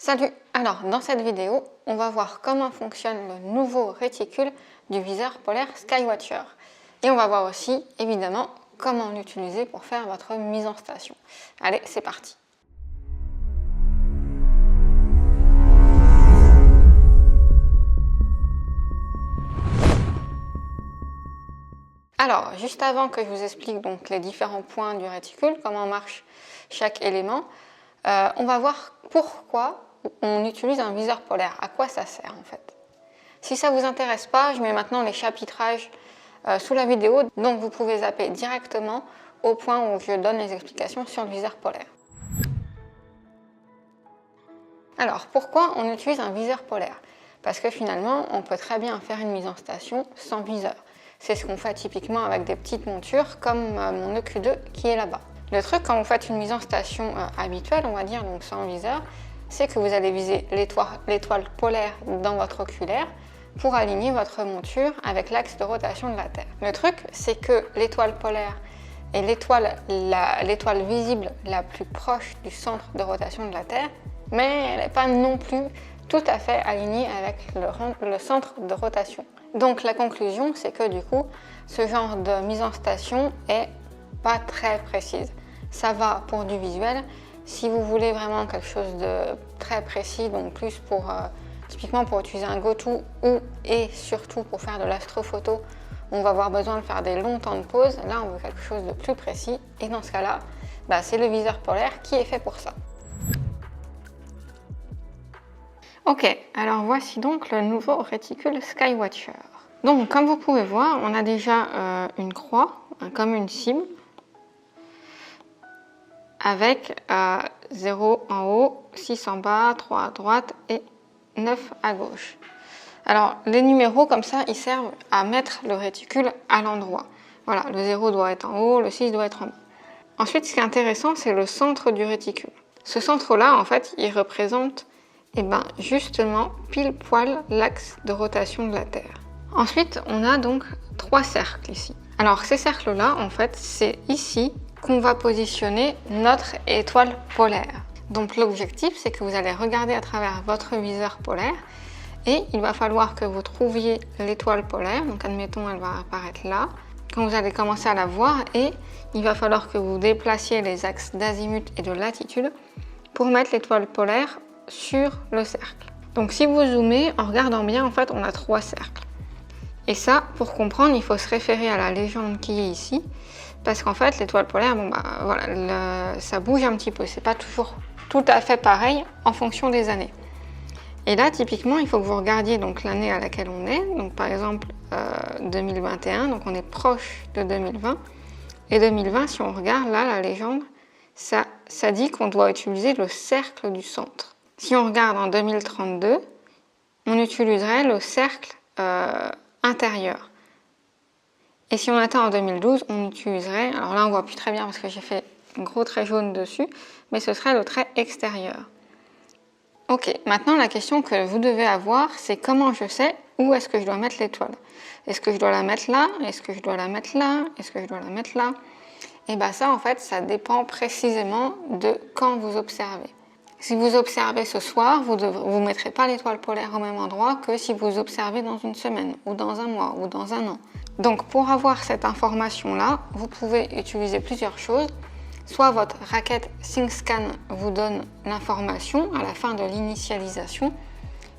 Salut! Alors dans cette vidéo, on va voir comment fonctionne le nouveau réticule du viseur polaire Skywatcher. Et on va voir aussi, évidemment, comment l'utiliser pour faire votre mise en station. Allez, c'est parti! Alors, juste avant que je vous explique donc les différents points du réticule, comment marche chaque élément, on va voir pourquoi on utilise un viseur polaire, à quoi ça sert en fait. Si ça ne vous intéresse pas, je mets maintenant les chapitrages sous la vidéo, donc vous pouvez zapper directement au point où je donne les explications sur le viseur polaire. Alors, pourquoi on utilise un viseur polaire? Parce que finalement, on peut très bien faire une mise en station sans viseur. C'est ce qu'on fait typiquement avec des petites montures comme mon EQ2 qui est là-bas. Le truc quand vous faites une mise en station habituelle, on va dire, donc sans viseur, c'est que vous allez viser l'étoile polaire dans votre oculaire pour aligner votre monture avec l'axe de rotation de la Terre. Le truc, c'est que l'étoile polaire est l'étoile visible la plus proche du centre de rotation de la Terre, mais elle n'est pas non plus tout à fait alignée avec le centre de rotation. Donc la conclusion, c'est que du coup, ce genre de mise en station est pas très précise. Ça va pour du visuel. Si vous voulez vraiment quelque chose de très précis, donc plus pour typiquement pour utiliser un go-to et surtout pour faire de l'astrophoto, on va avoir besoin de faire des longs temps de pause. Là, on veut quelque chose de plus précis et dans ce cas-là, c'est le viseur polaire qui est fait pour ça. Ok, alors voici donc le nouveau réticule Skywatcher. Donc comme vous pouvez voir, on a déjà une croix, comme une cible, avec 0 en haut, 6 en bas, 3 à droite et 9 à gauche. Alors les numéros comme ça, ils servent à mettre le réticule à l'endroit. Voilà, le 0 doit être en haut, le 6 doit être en bas. Ensuite, ce qui est intéressant, c'est le centre du réticule. Ce centre-là, en fait, il représente justement pile poil l'axe de rotation de la Terre. Ensuite, on a donc 3 cercles ici. Alors ces cercles-là, en fait, c'est ici qu'on va positionner notre étoile polaire. Donc l'objectif, c'est que vous allez regarder à travers votre viseur polaire et il va falloir que vous trouviez l'étoile polaire. Donc admettons, elle va apparaître là. Quand vous allez commencer à la voir et il va falloir que vous déplaciez les axes d'azimut et de latitude pour mettre l'étoile polaire sur le cercle. Donc si vous zoomez, en regardant bien, en fait, on a 3 cercles. Et ça, pour comprendre, il faut se référer à la légende qui est ici, parce qu'en fait, l'étoile polaire, ça bouge un petit peu. C'est pas toujours tout à fait pareil en fonction des années. Et là, typiquement, il faut que vous regardiez donc l'année à laquelle on est. Donc par exemple 2021, donc on est proche de 2020. Et 2020, si on regarde là, la légende, ça dit qu'on doit utiliser le cercle du centre. Si on regarde en 2032, on utiliserait le cercle intérieur. Et si on atteint en 2012, on utiliserait, alors là on voit plus très bien parce que j'ai fait un gros trait jaune dessus, mais ce serait le trait extérieur. Ok, maintenant la question que vous devez avoir, c'est comment je sais où est-ce que je dois mettre l'étoile. Est-ce que je dois la mettre là? Est-ce que je dois la mettre là? Est-ce que je dois la mettre là? Et ça en fait, ça dépend précisément de quand vous observez. Si vous observez ce soir, vous ne mettrez pas l'étoile polaire au même endroit que si vous observez dans une semaine, ou dans un mois, ou dans un an. Donc pour avoir cette information-là, vous pouvez utiliser plusieurs choses. Soit votre raquette SyncScan vous donne l'information à la fin de l'initialisation,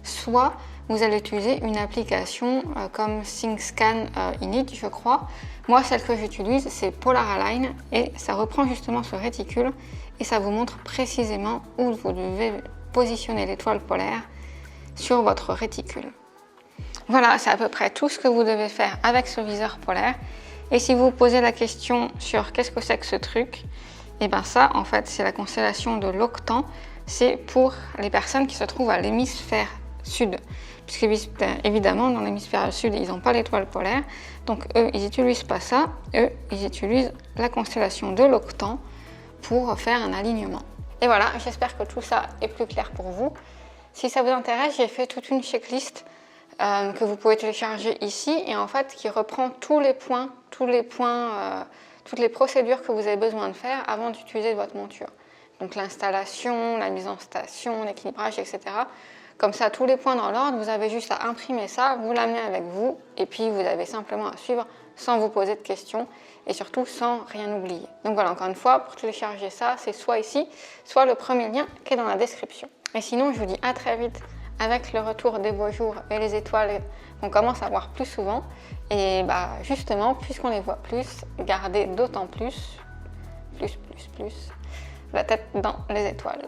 soit vous allez utiliser une application comme SyncScan Init, je crois. Moi, celle que j'utilise, c'est PolarAlign et ça reprend justement ce réticule et ça vous montre précisément où vous devez positionner l'étoile polaire sur votre réticule. Voilà, c'est à peu près tout ce que vous devez faire avec ce viseur polaire. Et si vous vous posez la question sur qu'est-ce que c'est que ce truc, ça, en fait, c'est la constellation de l'Octant. C'est pour les personnes qui se trouvent à l'hémisphère sud. Puisque évidemment, dans l'hémisphère sud, ils n'ont pas l'étoile polaire. Donc eux, ils n'utilisent pas ça. Eux, ils utilisent la constellation de l'Octant pour faire un alignement. Et voilà, j'espère que tout ça est plus clair pour vous. Si ça vous intéresse, j'ai fait toute une checklist que vous pouvez télécharger ici et en fait qui reprend toutes les procédures que vous avez besoin de faire avant d'utiliser votre monture. Donc l'installation, la mise en station, l'équilibrage, etc. Comme ça, tous les points dans l'ordre, vous avez juste à imprimer ça, vous l'amenez avec vous, et puis vous avez simplement à suivre sans vous poser de questions, et surtout sans rien oublier. Donc voilà, encore une fois, pour télécharger ça, c'est soit ici, soit le premier lien qui est dans la description. Et sinon, je vous dis à très vite avec le retour des beaux jours et les étoiles qu'on commence à voir plus souvent. Et justement, puisqu'on les voit plus, gardez d'autant plus la tête dans les étoiles.